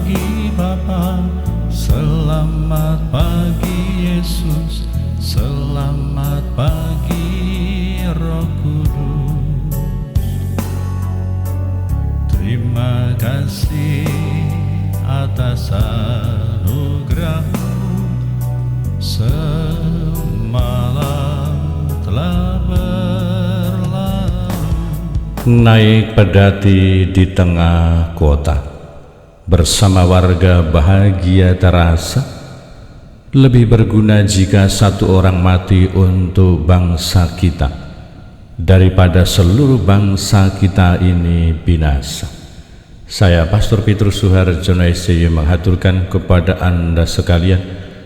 pagi Bapa, selamat pagi Yesus, selamat pagi Roh Kudus. Terima kasih atas anugerah-Mu, semalam telah berlalu. Naik pedati di tengah kota, bersama warga bahagia terasa. Lebih berguna jika satu orang mati untuk bangsa kita, daripada seluruh bangsa kita ini binasa. Saya Pastor Petrus Suharjono SCY menghaturkan kepada Anda sekalian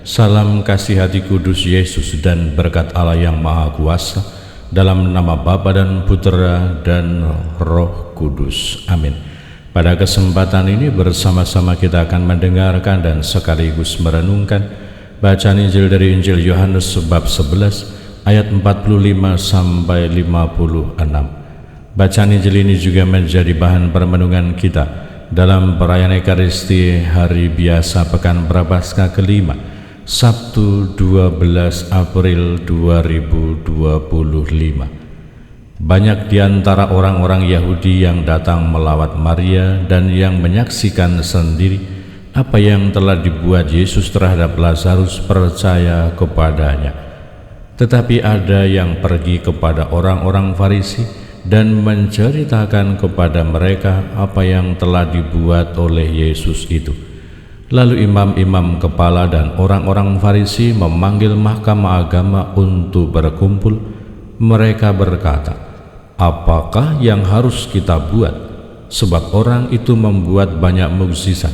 salam kasih hati kudus Yesus dan berkat Allah yang Maha Kuasa, dalam nama Bapa dan Putera dan Roh Kudus. Amin. Pada kesempatan ini bersama-sama kita akan mendengarkan dan sekaligus merenungkan bacaan Injil dari Injil Yohanes bab 11 ayat 45 sampai 56. Bacaan Injil ini juga menjadi bahan permenungan kita dalam perayaan Ekaristi Hari Biasa Pekan Prapaskah kelima, Sabtu 12 April 2025. Banyak di antara orang-orang Yahudi yang datang melawat Maria dan yang menyaksikan sendiri apa yang telah dibuat Yesus terhadap Lazarus percaya kepadanya. Tetapi ada yang pergi kepada orang-orang Farisi dan menceritakan kepada mereka apa yang telah dibuat oleh Yesus itu. Lalu imam-imam kepala dan orang-orang Farisi memanggil mahkamah agama untuk berkumpul. Mereka berkata, "Apakah yang harus kita buat? Sebab orang itu membuat banyak mukjizat.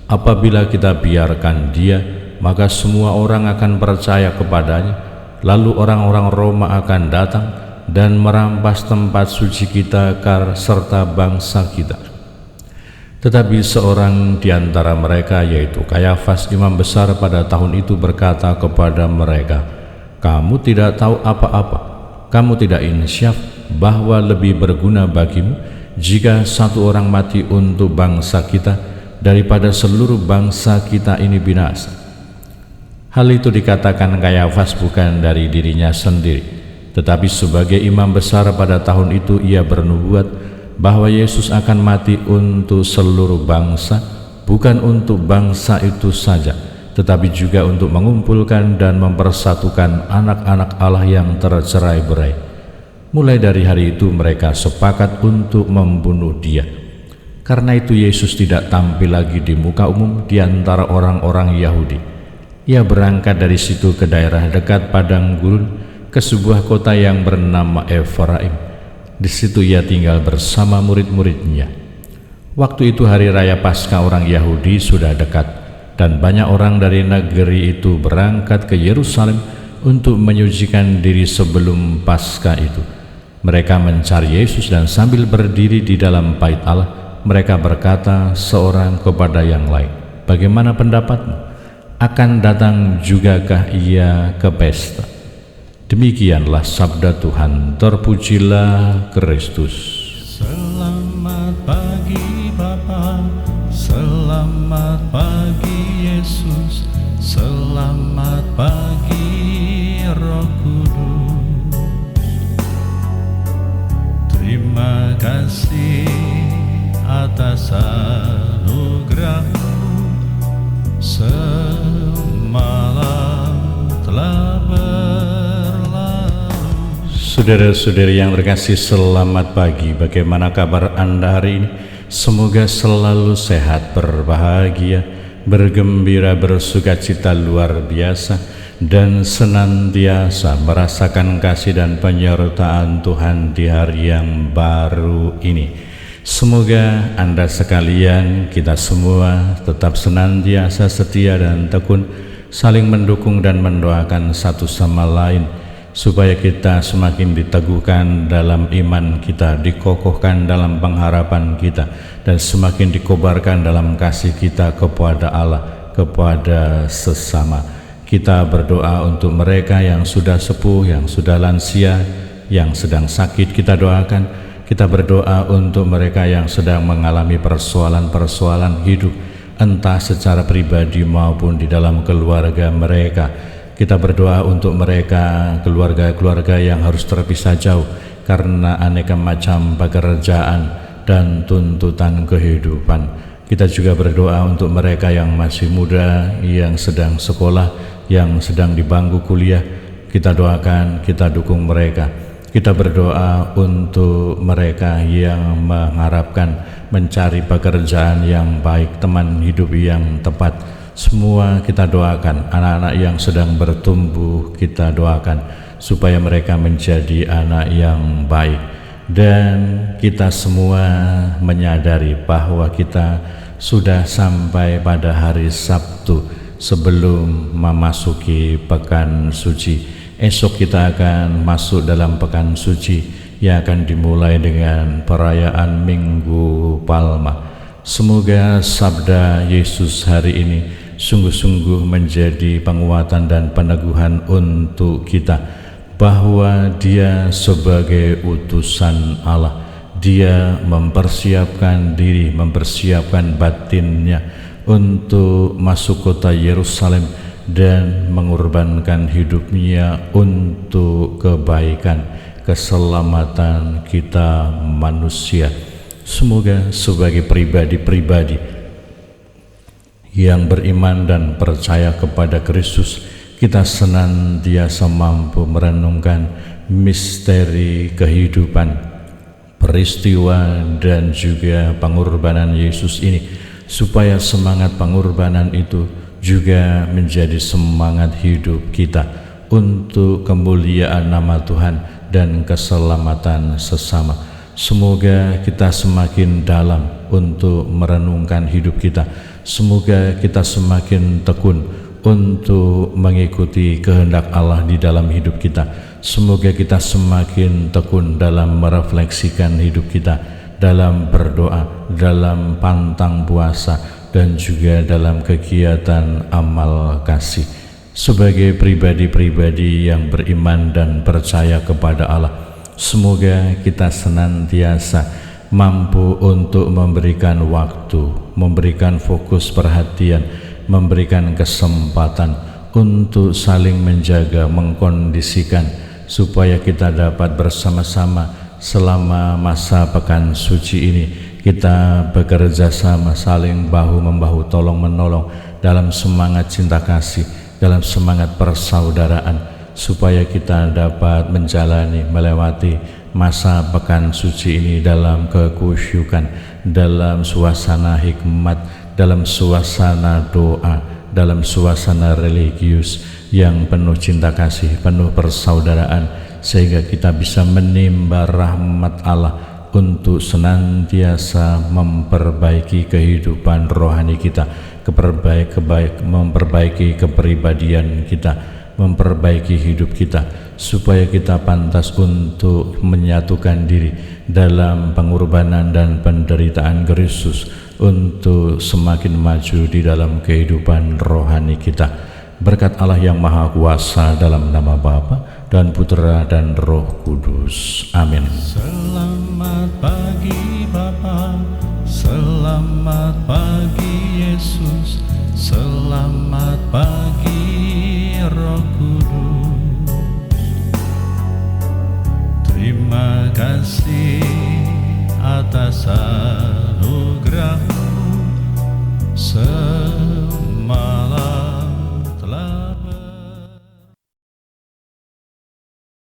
Apabila kita biarkan dia, maka semua orang akan percaya kepadanya. Lalu orang-orang Roma akan datang dan merampas tempat suci kita serta bangsa kita." Tetapi seorang di antara mereka, yaitu Kayafas, imam besar pada tahun itu, berkata kepada mereka, "Kamu tidak tahu apa-apa, kamu tidak insyaf bahwa lebih berguna bagimu jika satu orang mati untuk bangsa kita daripada seluruh bangsa kita ini binasa." Hal itu dikatakan Kayafas bukan dari dirinya sendiri, tetapi sebagai imam besar pada tahun itu ia bernubuat bahwa Yesus akan mati untuk seluruh bangsa, bukan untuk bangsa itu saja, tetapi juga untuk mengumpulkan dan mempersatukan anak-anak Allah yang tercerai-berai. Mulai dari hari itu mereka sepakat untuk membunuh dia. Karena itu Yesus tidak tampil lagi di muka umum di antara orang-orang Yahudi. Ia berangkat dari situ ke daerah dekat padang gurun, ke sebuah kota yang bernama Efraim. Di situ ia tinggal bersama murid-muridnya. Waktu itu hari raya Paskah orang Yahudi sudah dekat, dan banyak orang dari negeri itu berangkat ke Yerusalem untuk menyucikan diri sebelum Paskah itu. Mereka mencari Yesus dan sambil berdiri di dalam bait Allah, mereka berkata seorang kepada yang lain, "Bagaimana pendapatmu? Akan datang jugakah ia ke pesta?" Demikianlah sabda Tuhan. Terpujilah Kristus. Selamat pagi Bapa, selamat pagi Yesus, selamat pagi Roh Kudus. Terima kasih atas anugerah-Mu, semalam telah berlalu. Saudara-saudari yang terkasih, selamat pagi. Bagaimana kabar Anda hari ini? Semoga selalu sehat, berbahagia, bergembira, bersukacita luar biasa, dan senantiasa merasakan kasih dan penyertaan Tuhan di hari yang baru ini. Semoga Anda sekalian, kita semua tetap senantiasa setia dan tekun, saling mendukung dan mendoakan satu sama lain, supaya kita semakin diteguhkan dalam iman kita, dikokohkan dalam pengharapan kita, dan semakin dikobarkan dalam kasih kita kepada Allah, kepada sesama. Kita berdoa untuk mereka yang sudah sepuh, yang sudah lansia, yang sedang sakit, kita doakan. Kita berdoa untuk mereka yang sedang mengalami persoalan-persoalan hidup, entah secara pribadi maupun di dalam keluarga mereka. Kita berdoa untuk mereka, keluarga-keluarga yang harus terpisah jauh karena aneka macam pekerjaan dan tuntutan kehidupan. Kita juga berdoa untuk mereka yang masih muda, yang sedang sekolah, yang sedang di bangku kuliah. Kita doakan, kita dukung mereka. Kita berdoa untuk mereka yang mengharapkan mencari pekerjaan yang baik, teman hidup yang tepat. Semua kita doakan, anak-anak yang sedang bertumbuh kita doakan supaya mereka menjadi anak yang baik. Dan kita semua menyadari bahwa kita sudah sampai pada hari Sabtu sebelum memasuki pekan suci. Esok kita akan masuk dalam pekan suci yang akan dimulai dengan perayaan Minggu Palma. Semoga sabda Yesus hari ini sungguh-sungguh menjadi penguatan dan peneguhan untuk kita bahwa Dia sebagai utusan Allah, Dia mempersiapkan diri, mempersiapkan batinnya untuk masuk kota Yerusalem dan mengorbankan hidupnya untuk kebaikan, keselamatan kita manusia. Semoga sebagai pribadi-pribadi yang beriman dan percaya kepada Kristus, kita senantiasa mampu merenungkan misteri kehidupan, peristiwa dan juga pengorbanan Yesus ini, supaya semangat pengorbanan itu juga menjadi semangat hidup kita untuk kemuliaan nama Tuhan dan keselamatan sesama. Semoga kita semakin dalam untuk merenungkan hidup kita. Semoga kita semakin tekun untuk mengikuti kehendak Allah di dalam hidup kita. Semoga kita semakin tekun dalam merefleksikan hidup kita, dalam berdoa, dalam pantang puasa, dan juga dalam kegiatan amal kasih. Sebagai pribadi-pribadi yang beriman dan percaya kepada Allah, semoga kita senantiasa mampu untuk memberikan waktu, memberikan fokus perhatian, memberikan kesempatan untuk saling menjaga, mengkondisikan supaya kita dapat bersama-sama selama masa pekan suci ini. Kita bekerja sama, saling bahu-membahu, tolong-menolong dalam semangat cinta kasih, dalam semangat persaudaraan, supaya kita dapat melewati masa pekan suci ini dalam kekusyukan, dalam suasana hikmat, dalam suasana doa, dalam suasana religius yang penuh cinta kasih, penuh persaudaraan, sehingga kita bisa menimba rahmat Allah untuk senantiasa memperbaiki kehidupan rohani kita, memperbaiki kepribadian kita, memperbaiki hidup kita, supaya kita pantas untuk menyatukan diri dalam pengorbanan dan penderitaan Kristus untuk semakin maju di dalam kehidupan rohani kita. Berkat Allah yang Maha Kuasa, dalam nama Bapa dan Putra dan Roh Kudus. Amin. Selamat pagi Bapa, selamat pagi Yesus, selamat pagi Roh Kudus. Terima kasih atas anugerah